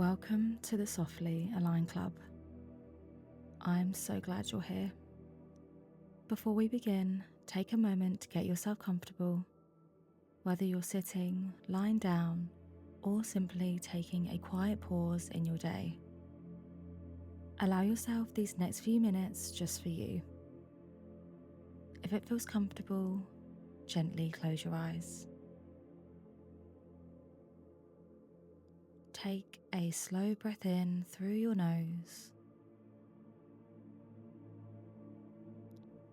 Welcome to the Softly Aligned Club. I'm so glad you're here. Before we begin, take a moment to get yourself comfortable, whether you're sitting, lying down, or simply taking a quiet pause in your day. Allow yourself these next few minutes just for you. If it feels comfortable, gently close your eyes. Take a slow breath in through your nose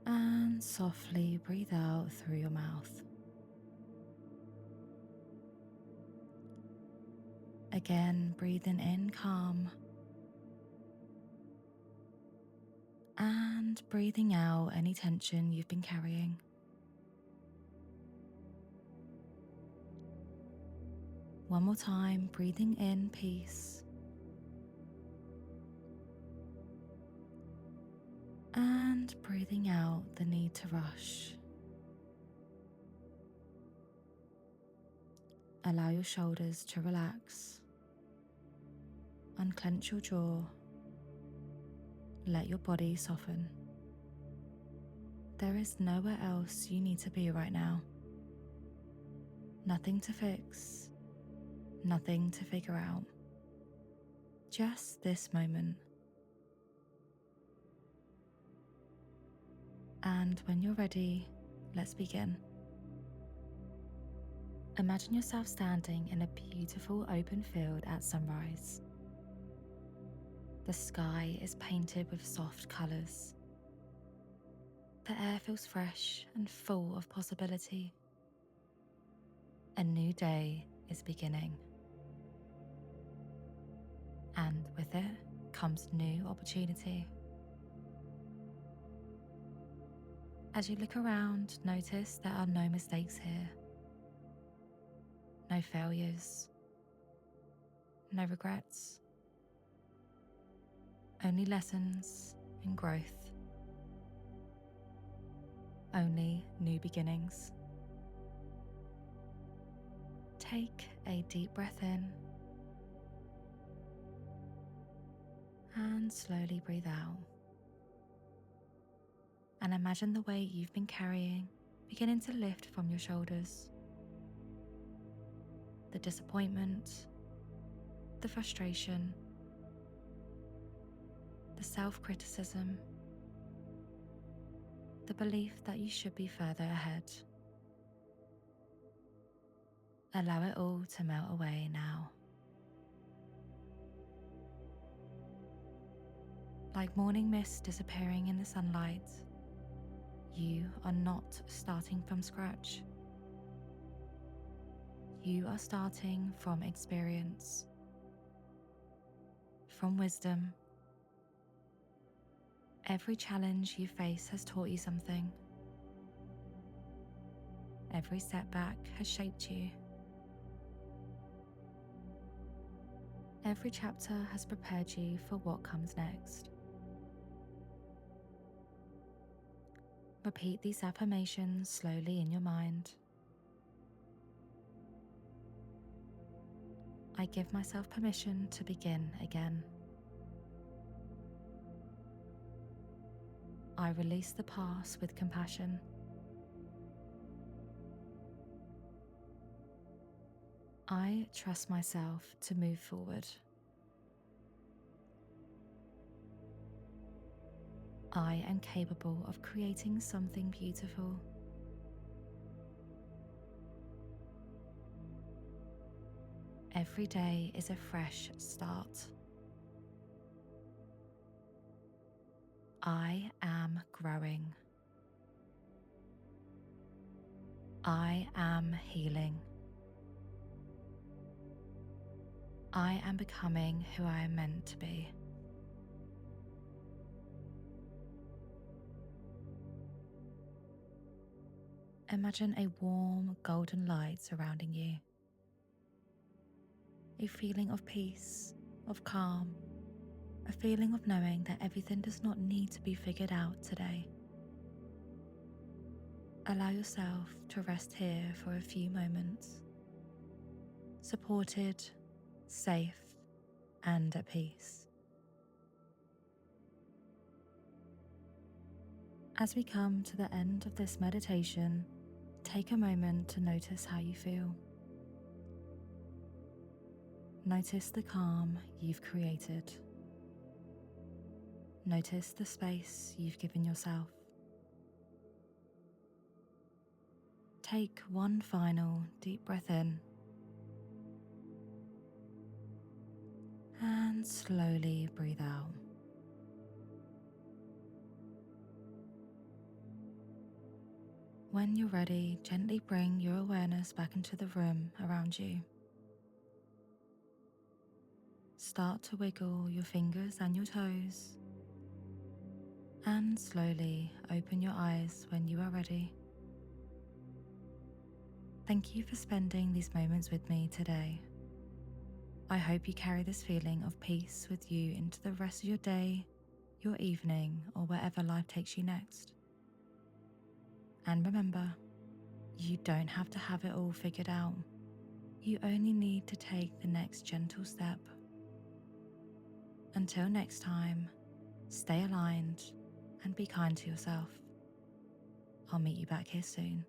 and softly breathe out through your mouth. Again, breathing in calm and breathing out any tension you've been carrying. One more time, breathing in peace and breathing out the need to rush. Allow your shoulders to relax. Unclench your jaw. Let your body soften. There is nowhere else you need to be right now. Nothing to fix, nothing to figure out. Just this moment. And when you're ready, let's begin. Imagine yourself standing in a beautiful open field at sunrise. The sky is painted with soft colours. The air feels fresh and full of possibility. A new day is beginning. And with it comes new opportunity. As you look around, notice there are no mistakes here. No failures. No regrets. Only lessons and growth. Only new beginnings. Take a deep breath in and slowly breathe out. And imagine the weight you've been carrying beginning to lift from your shoulders. The disappointment, the frustration, the self-criticism, the belief that you should be further ahead. Allow it all to melt away now. Like morning mist disappearing in the sunlight, you are not starting from scratch. You are starting from experience, from wisdom. Every challenge you face has taught you something. Every setback has shaped you. Every chapter has prepared you for what comes next. Repeat these affirmations slowly in your mind. I give myself permission to begin again. I release the past with compassion. I trust myself to move forward. I am capable of creating something beautiful. Every day is a fresh start. I am growing. I am healing. I am becoming who I am meant to be. Imagine a warm golden light surrounding you. A feeling of peace, of calm, a feeling of knowing that everything does not need to be figured out today. Allow yourself to rest here for a few moments, supported, safe, and at peace. As we come to the end of this meditation, take a moment to notice how you feel. Notice the calm you've created. Notice the space you've given yourself. Take one final deep breath in and slowly breathe out. When you're ready, gently bring your awareness back into the room around you. Start to wiggle your fingers and your toes, and slowly open your eyes when you are ready. Thank you for spending these moments with me today. I hope you carry this feeling of peace with you into the rest of your day, your evening, or wherever life takes you next. And remember, you don't have to have it all figured out. You only need to take the next gentle step. Until next time, stay aligned and be kind to yourself. I'll meet you back here soon.